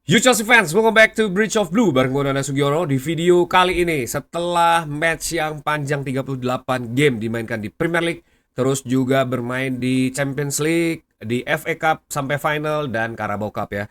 You Chelsea fans, welcome back to Bridge of Blue bareng gue Nana Sugiono. Di video kali ini, setelah match yang panjang 38 game dimainkan di Premier League, terus juga bermain di Champions League, di FA Cup sampai final, dan Carabao Cup ya.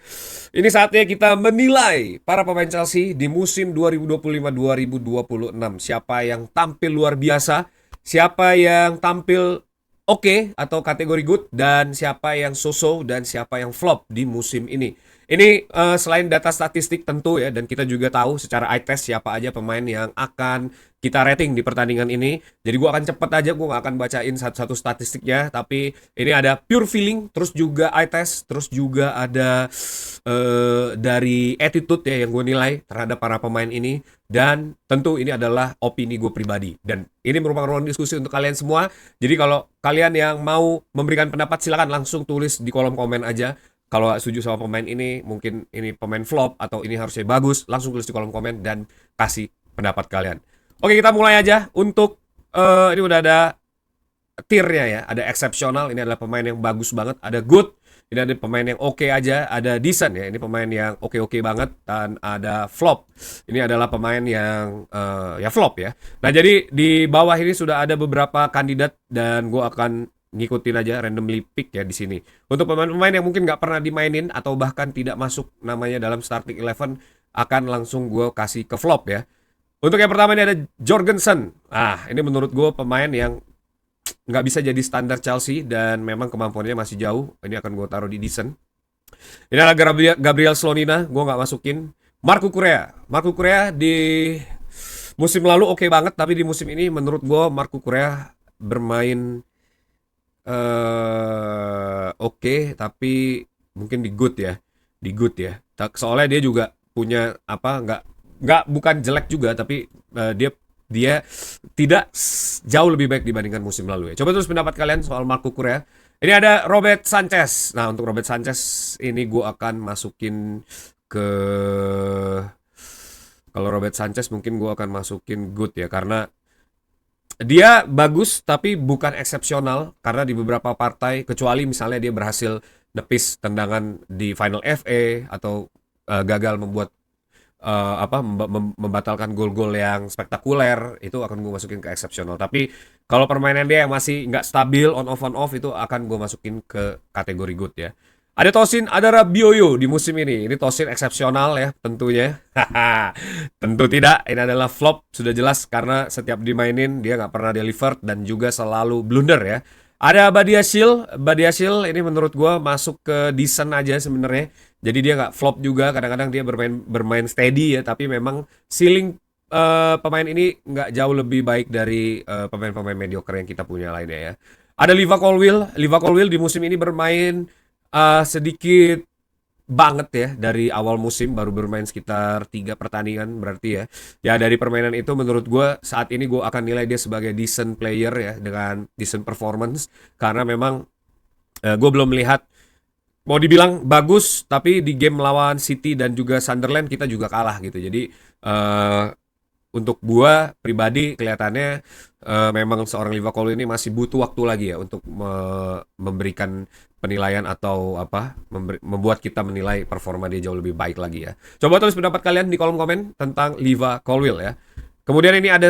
Ini saatnya kita menilai para pemain Chelsea di musim 2025-2026. Siapa yang tampil luar biasa, siapa yang tampil oke atau kategori good, dan siapa yang so-so dan siapa yang flop di musim ini. Ini selain data statistik tentu ya, dan kita juga tahu secara eye test siapa aja pemain yang akan kita rating di pertandingan ini. Jadi gue akan cepet aja, gue gak akan bacain satu-satu statistiknya, tapi ini ada pure feeling, terus juga eye test, terus juga ada dari attitude ya yang gue nilai terhadap para pemain ini. Dan tentu ini adalah opini gue pribadi. Dan ini merupakan ruang diskusi untuk kalian semua. Jadi kalau kalian yang mau memberikan pendapat, silakan langsung tulis di kolom komen aja. Kalau gak setuju sama pemain ini, mungkin ini pemain flop, atau ini harusnya bagus, langsung tulis di kolom komen dan kasih pendapat kalian. Oke, kita mulai aja. Untuk, ini udah ada tiernya ya. Ada exceptional, ini adalah pemain yang bagus banget. Ada good, ini ada pemain yang oke aja. Ada decent ya, ini pemain yang oke-oke banget. Dan ada flop, ini adalah pemain yang ya flop ya. Nah, jadi di bawah ini sudah ada beberapa kandidat, dan gue akan ngikutin aja randomly pick ya di sini. Untuk pemain-pemain yang mungkin nggak pernah dimainin atau bahkan tidak masuk namanya dalam starting 11, akan langsung gue kasih ke flop ya. Untuk yang pertama ini ada Jorgensen. Ini menurut gue pemain yang nggak bisa jadi standar Chelsea dan memang kemampuannya masih jauh. Ini akan gue taruh di decent. Ini adalah Gabriel Slonina, gue nggak masukin. Marco Correa di musim lalu oke banget, tapi di musim ini menurut gue Marco Correa bermain oke, tapi mungkin di good ya, soalnya dia juga punya apa, bukan jelek juga, tapi dia tidak jauh lebih baik dibandingkan musim lalu ya. Coba terus pendapat kalian soal Marco Correa. Ini ada Robert Sanchez. Nah, untuk Robert Sanchez ini gue akan masukin ke, kalau Robert Sanchez mungkin gue akan masukin good ya, karena dia bagus tapi bukan eksepsional, karena di beberapa partai, kecuali misalnya dia berhasil nepis tendangan di final FA atau gagal membuat membatalkan gol-gol yang spektakuler, itu akan gue masukin ke eksepsional. Tapi kalau permainan dia yang masih nggak stabil, on off, itu akan gue masukin ke kategori good ya. Ada Tosin, ada Rabiot di musim ini. Ini Tosin eksepsional ya tentunya. Tentu tidak, ini adalah flop sudah jelas, karena setiap dimainin dia nggak pernah delivered dan juga selalu blunder ya. Ada Badiashile ini menurut gue masuk ke decent aja sebenarnya. Jadi dia nggak flop juga, kadang-kadang dia bermain steady ya, tapi memang ceiling pemain ini nggak jauh lebih baik dari pemain-pemain mediocre yang kita punya lainnya ya. Ada Liva Colwill di musim ini bermain sedikit banget ya. Dari awal musim baru bermain sekitar 3 pertandingan berarti ya. Ya dari permainan itu menurut gue saat ini gue akan nilai dia sebagai decent player ya, dengan decent performance, karena memang gue belum melihat, mau dibilang bagus, tapi di game melawan City dan juga Sunderland kita juga kalah gitu. Jadi untuk gua pribadi kelihatannya memang seorang Liverpool ini masih butuh waktu lagi ya untuk memberikan penilaian atau membuat kita menilai performa dia jauh lebih baik lagi ya. Coba tulis pendapat kalian di kolom komen tentang Liva Colwill ya. Kemudian ini ada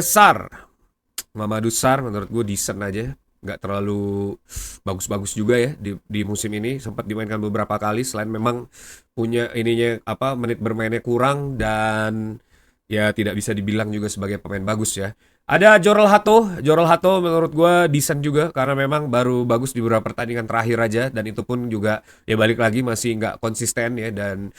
Mamadou Sarr, menurut gue decent aja, nggak terlalu bagus-bagus juga ya di musim ini. Sempat dimainkan beberapa kali, selain memang punya ininya menit bermainnya kurang, dan ya tidak bisa dibilang juga sebagai pemain bagus ya. Ada Jorel Hato menurut gue decent juga, karena memang baru bagus di beberapa pertandingan terakhir aja, dan itu pun juga ya balik lagi masih nggak konsisten ya, dan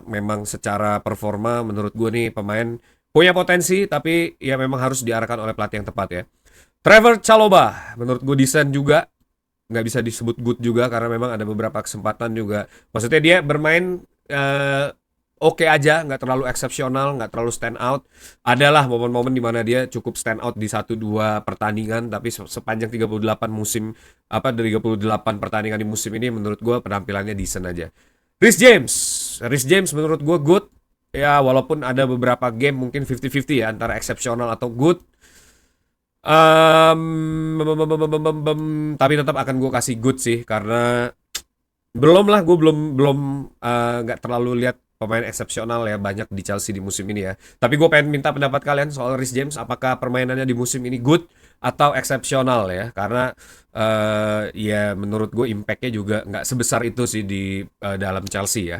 memang secara performa menurut gue nih pemain punya potensi, tapi ya memang harus diarahkan oleh pelatih yang tepat ya. Trevor Chalobah menurut gue decent juga, nggak bisa disebut good juga, karena memang ada beberapa kesempatan juga, maksudnya dia bermain oke aja, nggak terlalu eksepsional, nggak terlalu stand out. Adalah momen-momen di mana dia cukup stand out di 1-2 pertandingan, tapi sepanjang 38 musim, dari 38 pertandingan di musim ini menurut gue penampilannya decent aja. Rhys James menurut gue good ya, walaupun ada beberapa game mungkin 50-50 ya antara eksepsional atau good. Tapi tetap akan gue kasih good sih, karena gue belum nggak terlalu lihat pemain eksepsional ya banyak di Chelsea di musim ini ya. Tapi gue pengen minta pendapat kalian soal Reece James, apakah permainannya di musim ini good atau eksepsional ya? Karena ya menurut gue impact-nya juga nggak sebesar itu sih di dalam Chelsea ya.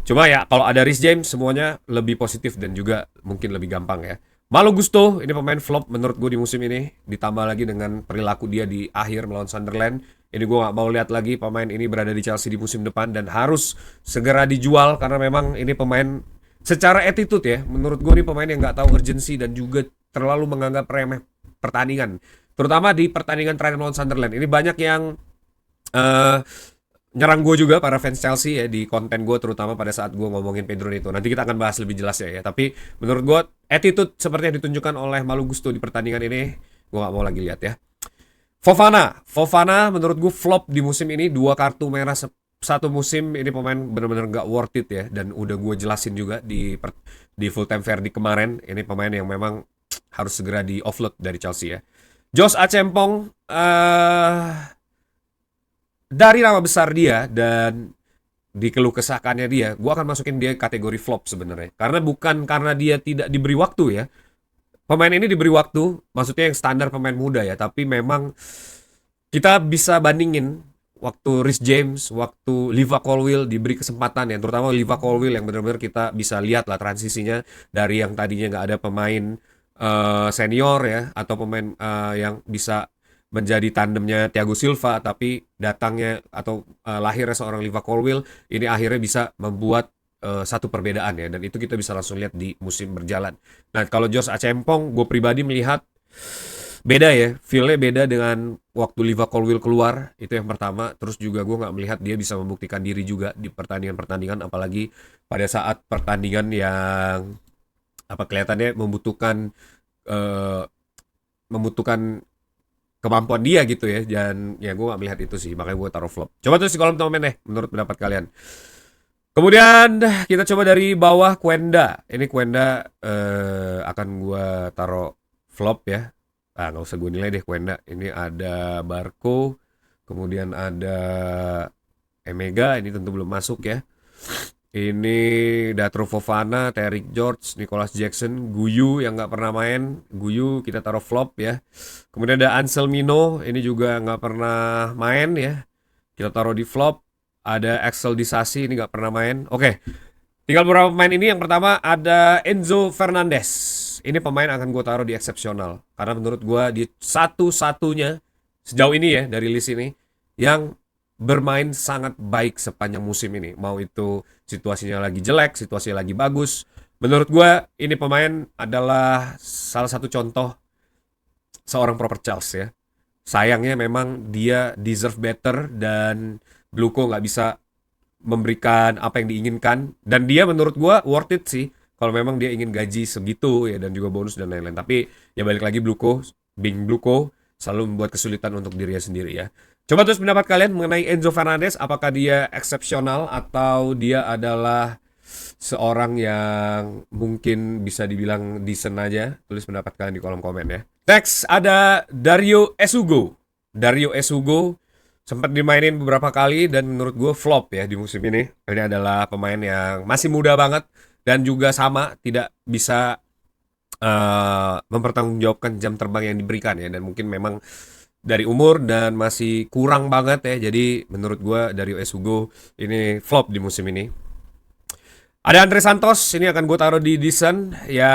Cuma ya kalau ada Reece James semuanya lebih positif dan juga mungkin lebih gampang ya. Malo Gusto ini pemain flop menurut gue di musim ini. Ditambah lagi dengan perilaku dia di akhir melawan Sunderland. Ini gue gak mau lihat lagi pemain ini berada di Chelsea di musim depan dan harus segera dijual karena memang ini pemain secara attitude ya. Menurut gue ini pemain yang gak tahu urgensi dan juga terlalu menganggap remeh pertandingan. Terutama di pertandingan terakhir melawan Sunderland. Ini banyak yang eh nyerang gue juga para fans Chelsea ya di konten gue terutama pada saat gue ngomongin Pedro Neto. Nanti kita akan bahas lebih jelas ya. Tapi menurut gue attitude seperti yang ditunjukkan oleh Malo Gusto di pertandingan ini gue gak mau lagi lihat ya. Fofana menurut gue flop di musim ini, 2 kartu merah satu musim. Ini pemain benar-benar gak worth it ya, dan udah gue jelasin juga di full time verdict kemarin. Ini pemain yang memang harus segera di offload dari Chelsea ya. Josh Achempong dari nama besar dia dan dikeluh kesahkannya dia, gue akan masukin dia kategori flop sebenarnya. Karena bukan karena dia tidak diberi waktu ya. Pemain ini diberi waktu, maksudnya yang standar pemain muda ya. Tapi memang kita bisa bandingin waktu Reece James, waktu Liva Colwill diberi kesempatan ya. Terutama Liva Colwill yang benar-benar kita bisa lihat lah transisinya dari yang tadinya nggak ada pemain senior ya, atau pemain yang bisa menjadi tandemnya Thiago Silva, tapi datangnya atau lahirnya seorang Liva Colwill ini akhirnya bisa membuat satu perbedaan ya, dan itu kita bisa langsung lihat di musim berjalan. Nah kalau Josh Achempong, gue pribadi melihat beda ya, feel-nya beda dengan waktu Liva Colwill keluar, itu yang pertama. Terus juga gue nggak melihat dia bisa membuktikan diri juga di pertandingan-pertandingan, apalagi pada saat pertandingan yang apa kelihatannya membutuhkan eh, membutuhkan kemampuan dia gitu ya, dan ya gue gak melihat itu sih, makanya gue taruh flop. Coba tulis di kolom komen deh menurut pendapat kalian. Kemudian kita coba dari bawah, Kwenda. Ini Kwenda akan gue taruh flop ya. Nggak usah gue nilai deh Kwenda. Ini ada Barco, kemudian ada Emega, ini tentu belum masuk ya. Ini Datro Fofana, Derrick George, Nicholas Jackson, Guyu yang nggak pernah main. Guyu kita taruh flop ya. Kemudian ada Anselmino, ini juga nggak pernah main ya. Kita taruh di flop. Ada Axel Disasi, ini nggak pernah main. Oke, tinggal beberapa pemain ini. Yang pertama ada Enzo Fernandez. Ini pemain akan gue taruh di eksepsional. Karena menurut gue dia satu-satunya sejauh ini ya dari list ini yang bermain sangat baik sepanjang musim ini. Mau itu situasinya lagi jelek, situasinya lagi bagus. Menurut gue ini pemain adalah salah satu contoh seorang proper Charles ya. Sayangnya memang dia deserve better dan Bluko nggak bisa memberikan apa yang diinginkan. Dan dia menurut gue worth it sih kalau memang dia ingin gaji segitu ya, dan juga bonus dan lain-lain. Tapi ya balik lagi, Bluko, being Bluko, selalu membuat kesulitan untuk dirinya sendiri ya. Coba terus pendapat kalian mengenai Enzo Fernandez. Apakah dia eksepsional atau dia adalah seorang yang mungkin bisa dibilang decent aja? Tulis pendapat kalian di kolom komen ya. Next ada Dario Esugo. Dario Esugo sempat dimainin beberapa kali dan menurut gue flop ya di musim ini. Ini adalah pemain yang masih muda banget dan juga sama tidak bisa mempertanggungjawabkan jam terbang yang diberikan ya, dan mungkin memang dari umur dan masih kurang banget ya. Jadi menurut gue Dario Esugo ini flop di musim ini. Ada Andre Santos, ini akan gue taruh di decent. Ya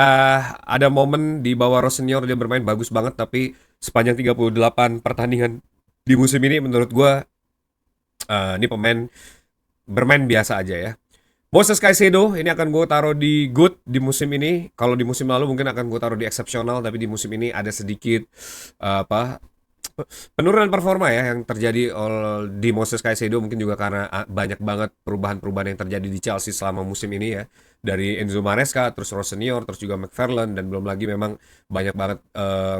ada momen di bawah Ross Senior dia bermain bagus banget, tapi sepanjang 38 pertandingan di musim ini menurut gue ini pemain bermain biasa aja ya. Moses Caicedo ini akan gue taruh di good di musim ini. Kalau di musim lalu mungkin akan gue taruh di exceptional, tapi di musim ini ada sedikit penurunan performa ya yang terjadi di Moses Caicedo, mungkin juga karena banyak banget perubahan-perubahan yang terjadi di Chelsea selama musim ini ya, dari Enzo Maresca, terus Ross Senior, terus juga McFarlane, dan belum lagi memang banyak banget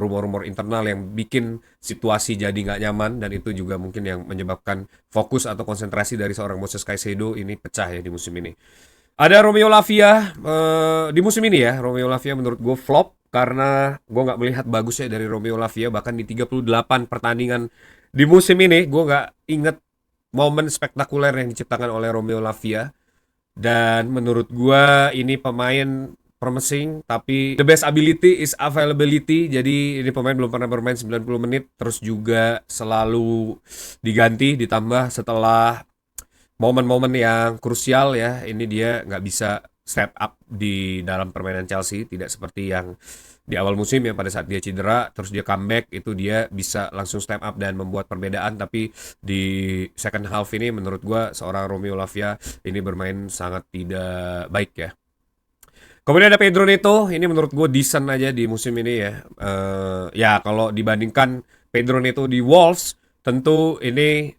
rumor-rumor internal yang bikin situasi jadi nggak nyaman, dan itu juga mungkin yang menyebabkan fokus atau konsentrasi dari seorang Moses Caicedo ini pecah ya di musim ini. Ada Romeo Lavia di musim ini ya. Romeo Lavia menurut gue flop karena gue nggak melihat bagusnya dari Romeo Lavia. Bahkan di 38 pertandingan di musim ini gue nggak inget momen spektakuler yang diciptakan oleh Romeo Lavia. Dan menurut gua ini pemain promising, tapi the best ability is availability. Jadi ini pemain belum pernah bermain 90 menit, terus juga selalu diganti, ditambah setelah momen-momen yang krusial ya. Ini dia nggak bisa step up di dalam permainan Chelsea, tidak seperti yang di awal musim yang pada saat dia cedera terus dia comeback itu dia bisa langsung step up dan membuat perbedaan. Tapi di second half ini menurut gua seorang Romeo Lavia ini bermain sangat tidak baik ya. Kemudian ada Pedro Neto, ini menurut gue decent aja di musim ini ya. Ya kalau dibandingkan Pedro Neto di Wolves, tentu ini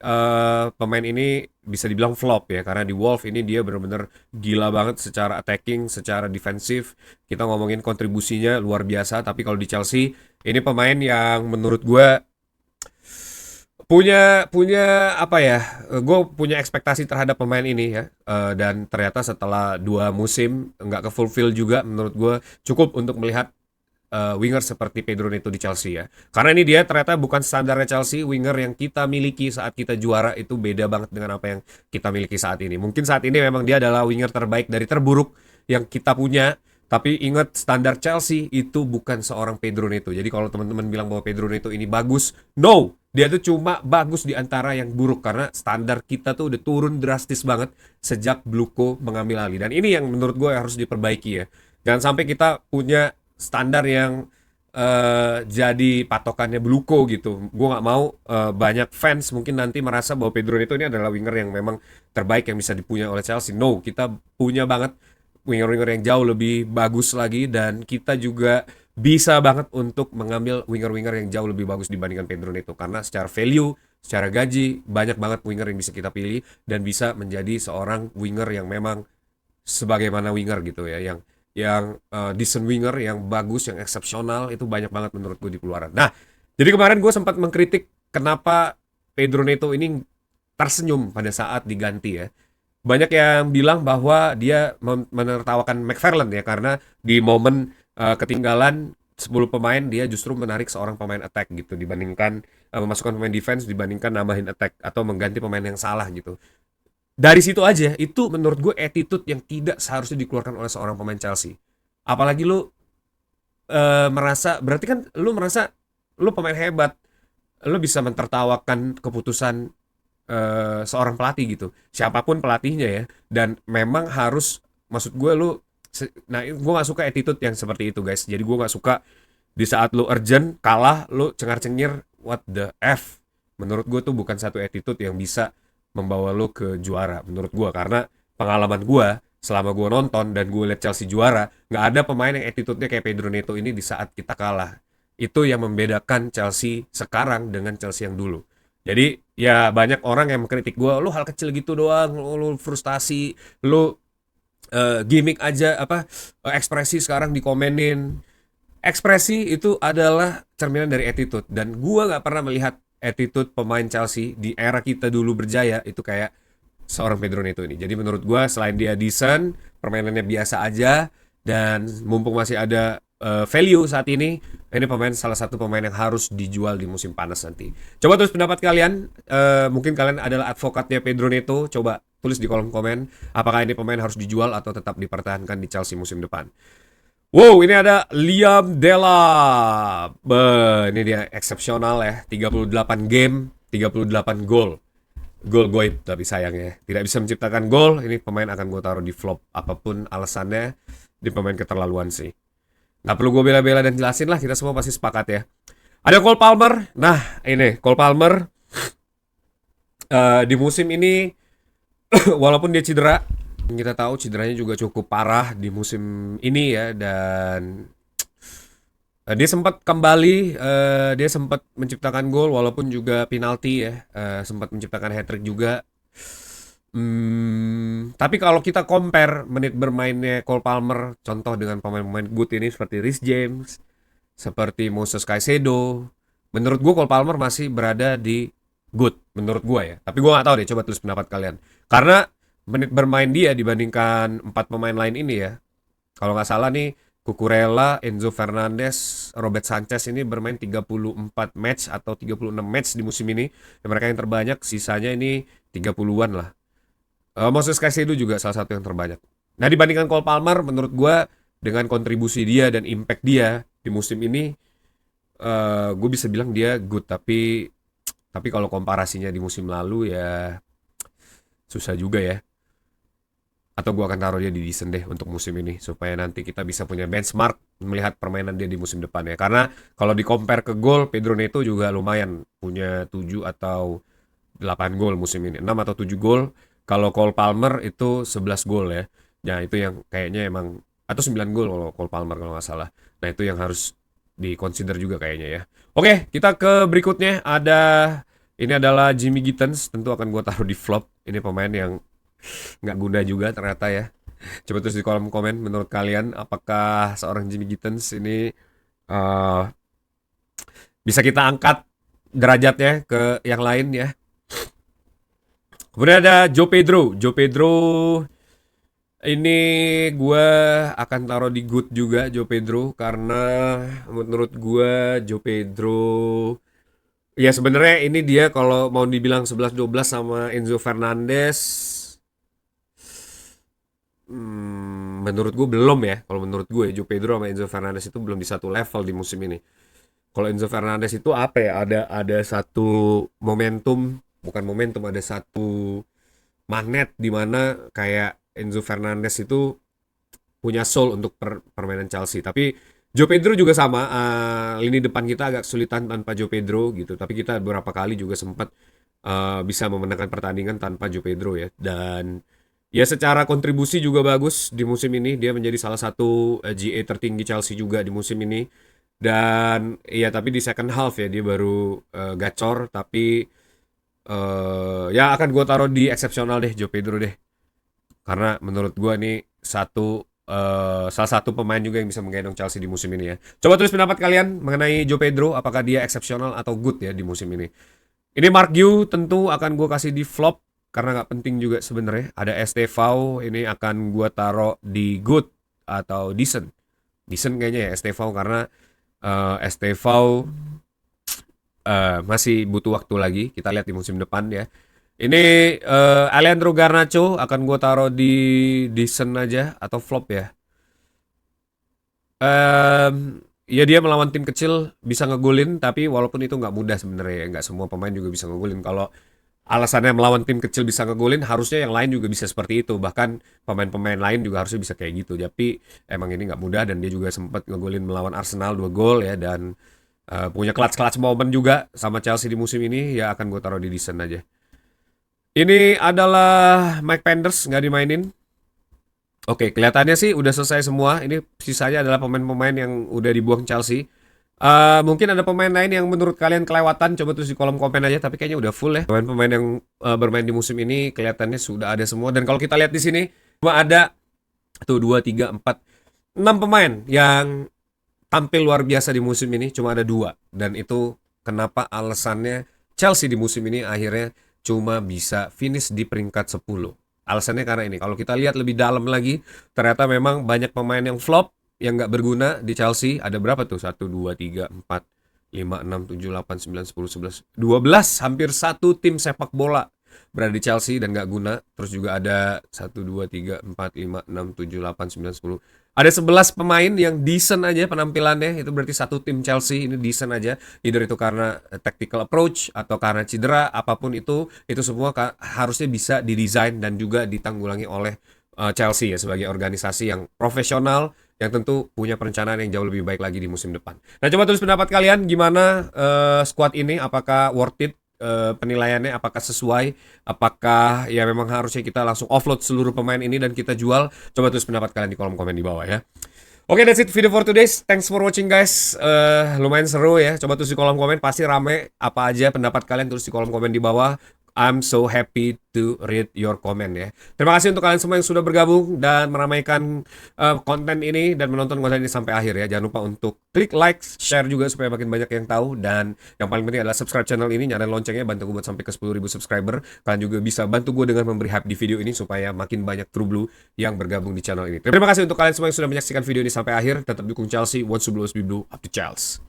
pemain ini bisa dibilang flop ya, karena di Wolves ini dia benar-benar gila banget secara attacking, secara defensif. Kita ngomongin kontribusinya luar biasa, tapi kalau di Chelsea ini pemain yang menurut gue punya punya apa ya, gue punya ekspektasi terhadap pemain ini ya. Dan ternyata setelah 2 musim nggak ke fulfill juga menurut gue cukup untuk melihat winger seperti Pedro Neto di Chelsea ya. Karena ini dia ternyata bukan standarnya Chelsea. Winger yang kita miliki saat kita juara itu beda banget dengan apa yang kita miliki saat ini. Mungkin saat ini memang dia adalah winger terbaik dari terburuk yang kita punya. Tapi ingat, standar Chelsea itu bukan seorang Pedro Neto. Jadi kalau teman-teman bilang bahwa Pedro Neto ini bagus, no, dia tuh cuma bagus di antara yang buruk, karena standar kita tuh udah turun drastis banget sejak Bluko mengambil alih. Dan ini yang menurut gue harus diperbaiki ya. Jangan sampai kita punya standar yang jadi patokannya Bluko gitu. Gue nggak mau banyak fans mungkin nanti merasa bahwa Pedro Neto ini adalah winger yang memang terbaik yang bisa dipunya oleh Chelsea. No, kita punya banget winger-winger yang jauh lebih bagus lagi, dan kita juga bisa banget untuk mengambil winger-winger yang jauh lebih bagus dibandingkan Pedro Neto, karena secara value, secara gaji banyak banget winger yang bisa kita pilih dan bisa menjadi seorang winger yang memang sebagaimana winger gitu ya, yang decent winger, yang bagus, yang eksepsional, itu banyak banget menurut gue di keluaran. Nah, jadi kemarin gue sempat mengkritik kenapa Pedro Neto ini tersenyum pada saat diganti ya. Banyak yang bilang bahwa dia menertawakan McFarland ya, karena di momen ketinggalan 10 pemain dia justru menarik seorang pemain attack gitu, dibandingkan memasukkan pemain defense dibandingkan nambahin attack atau mengganti pemain yang salah gitu. Dari situ aja itu menurut gue attitude yang tidak seharusnya dikeluarkan oleh seorang pemain Chelsea. Apalagi lu merasa, berarti kan lu merasa lu pemain hebat, lu bisa mentertawakan keputusan seorang pelatih gitu, siapapun pelatihnya ya. Dan memang harus, maksud gue lu, nah gue nggak suka attitude yang seperti itu guys. Jadi gue nggak suka di saat lu urgent kalah lu cengar-cengir, what the f. Menurut gue tuh bukan satu attitude yang bisa membawa lu ke juara menurut gue, karena pengalaman gue selama gue nonton dan gue liat Chelsea juara, nggak ada pemain yang attitude-nya kayak Pedro Neto ini di saat kita kalah. Itu yang membedakan Chelsea sekarang dengan Chelsea yang dulu. Jadi ya banyak orang yang mengkritik gue, lu hal kecil gitu doang, lu frustasi, lu gimmick aja, apa ekspresi sekarang dikomenin. Ekspresi itu adalah cerminan dari attitude, dan gue nggak pernah melihat attitude pemain Chelsea di era kita dulu berjaya itu kayak seorang Pedro Neto ini. Jadi menurut gue selain dia decent, permainannya biasa aja, dan mumpung masih ada value saat ini pemain salah satu pemain yang harus dijual di musim panas nanti. Coba tulis pendapat kalian. Mungkin kalian adalah advokatnya Pedro Neto. Coba tulis di kolom komen. Apakah ini pemain harus dijual atau tetap dipertahankan di Chelsea musim depan? Wow, ini ada Liam Delap. Ini dia eksepsional ya. 38 game, 38 gol. Gol goib, tapi sayangnya tidak bisa menciptakan gol. Ini pemain akan gue taruh di flop apapun alasannya. Di pemain keterlaluan sih. Nggak perlu gue bela-bela dan jelasin lah, kita semua pasti sepakat ya. Ada Cole Palmer. Nah, ini Cole Palmer di musim ini walaupun dia cedera, kita tahu cederanya juga cukup parah di musim ini ya, dan dia sempat kembali, dia sempat menciptakan gol walaupun juga penalti ya, sempat menciptakan hat-trick juga. Tapi kalau kita compare menit bermainnya Cole Palmer contoh dengan pemain-pemain good ini seperti Reece James, seperti Moses Caicedo, menurut gue Cole Palmer masih berada di good menurut gue ya. Tapi gue nggak tahu deh, coba tulis pendapat kalian. Karena menit bermain dia dibandingkan 4 pemain lain ini ya, kalau nggak salah nih Cucurella, Enzo Fernandez, Robert Sanchez ini bermain 34 match atau 36 match di musim ini. Dan mereka yang terbanyak, sisanya ini 30-an lah. Moses Caicedo juga salah satu yang terbanyak. Nah, dibandingkan Cole Palmer, menurut gue dengan kontribusi dia dan impact dia di musim ini, gue bisa bilang dia good. Tapi kalau komparasinya di musim lalu ya susah juga ya. Atau gue akan taruh dia di decent deh untuk musim ini supaya nanti kita bisa punya benchmark melihat permainan dia di musim depan ya. Karena kalau di compare ke gol, Pedro Neto juga lumayan punya 7 atau 8 gol musim ini. 6 atau 7 gol. Kalau Cole Palmer itu 11 gol ya. Nah, itu yang kayaknya emang atau 9 gol kalau Cole Palmer kalau nggak salah. Nah, itu yang harus di-consider juga kayaknya ya. Oke, kita ke berikutnya. Ini adalah Jimmy Gittens. Tentu akan gue taruh di flop. Ini pemain yang nggak guna juga ternyata ya. Coba tulis di kolom komen menurut kalian apakah seorang Jimmy Gittens ini uh, bisa kita angkat derajatnya ke yang lain ya. Kemudian ada Joe Pedro. Joe Pedro ini gue akan taruh di good juga Joe Pedro karena menurut gue Joe Pedro ya sebenarnya ini dia kalau mau dibilang 11-12 sama Enzo Fernandez. Menurut gue belum ya. Kalau menurut gue Joe Pedro sama Enzo Fernandez itu belum di satu level di musim ini. Kalau Enzo Fernandez itu apa ya? Ada satu momentum, bukan momentum, ada satu magnet di mana kayak Enzo Fernandez itu punya soul untuk permainan Chelsea. Tapi Joe Pedro juga sama. Lini depan kita agak kesulitan tanpa Joe Pedro gitu. Tapi kita beberapa kali juga sempat bisa memenangkan pertandingan tanpa Joe Pedro ya. Dan ya secara kontribusi juga bagus di musim ini. Dia menjadi salah satu GA tertinggi Chelsea juga di musim ini. Dan ya tapi di second half ya dia baru gacor. Tapi ya akan gue taruh di eksepsional deh Joe Pedro deh. Karena menurut gue nih salah satu pemain juga yang bisa menggendong Chelsea di musim ini ya. Coba tulis pendapat kalian mengenai Joe Pedro. Apakah dia eksepsional atau good ya di musim ini. Ini Mark Yu tentu akan gue kasih di flop. Karena nggak penting juga sebenarnya. Ada Estevao, ini akan gue taruh di good atau decent. Decent kayaknya ya Estevao karena Estevao masih butuh waktu lagi. Kita lihat di musim depan ya. Ini Alejandro Garnacho akan gue taruh di decent aja atau flop ya. Ya dia melawan tim kecil bisa ngegolin, tapi walaupun itu nggak mudah sebenarnya ya. Nggak semua pemain juga bisa ngegolin. Kalau alasannya melawan tim kecil bisa ngegolin, harusnya yang lain juga bisa seperti itu. Bahkan pemain-pemain lain juga harusnya bisa kayak gitu. Tapi emang ini nggak mudah dan dia juga sempat ngegolin melawan Arsenal 2 gol ya. Dan punya clutch-clutch moment juga sama Chelsea di musim ini. Ya akan gue taruh di decent aja. Ini adalah Mike Penders, nggak dimainin. Oke, kelihatannya sih udah selesai semua. Ini sisanya adalah pemain-pemain yang udah dibuang Chelsea. Mungkin ada pemain lain yang menurut kalian kelewatan, coba tulis di kolom komen aja. Tapi kayaknya udah full ya. Pemain-pemain yang bermain di musim ini kelihatannya sudah ada semua. Dan kalau kita lihat di sini, cuma ada 6 pemain yang tampil luar biasa di musim ini. Cuma ada 2. Dan itu kenapa alasannya Chelsea di musim ini akhirnya cuma bisa finish di peringkat 10. Alasannya karena ini. Kalau kita lihat lebih dalam lagi, ternyata memang banyak pemain yang flop, yang nggak berguna di Chelsea. Ada berapa tuh? 1, 2, 3, 4, 5, 6, 7, 8, 9, 10, 11, 12. Hampir satu tim sepak bola berada di Chelsea dan nggak guna. Terus juga ada 1, 2, 3, 4, 5, 6, 7, 8, 9, 10. Ada 11 pemain yang decent aja penampilannya. Itu berarti satu tim Chelsea ini decent aja. Either itu karena tactical approach atau karena cedera, apapun itu semua harusnya bisa didesain dan juga ditanggulangi oleh Chelsea ya sebagai organisasi yang profesional yang tentu punya perencanaan yang jauh lebih baik lagi di musim depan. Nah, coba tulis pendapat kalian gimana squad ini, apakah worth it penilaiannya, apakah sesuai, apakah ya memang harusnya kita langsung offload seluruh pemain ini dan kita jual. Coba tulis pendapat kalian di kolom komen di bawah ya. Oke, that's it video for today. Thanks for watching guys. Lumayan seru ya. Coba tulis di kolom komen, pasti rame. Apa aja pendapat kalian tulis di kolom komen di bawah. I'm so happy to read your comment ya. Terima kasih untuk kalian semua yang sudah bergabung dan meramaikan konten ini dan menonton konten ini sampai akhir ya. Jangan lupa untuk klik like, share juga supaya makin banyak yang tahu. Dan yang paling penting adalah subscribe channel ini, nyalain loncengnya, bantu gue buat sampai ke 10.000 subscriber. Kalian juga bisa bantu gue dengan memberi hype di video ini supaya makin banyak True Blue yang bergabung di channel ini. Terima kasih untuk kalian semua yang sudah menyaksikan video ini sampai akhir. Tetap dukung Chelsea, want to blue, be blue, up to Chelsea.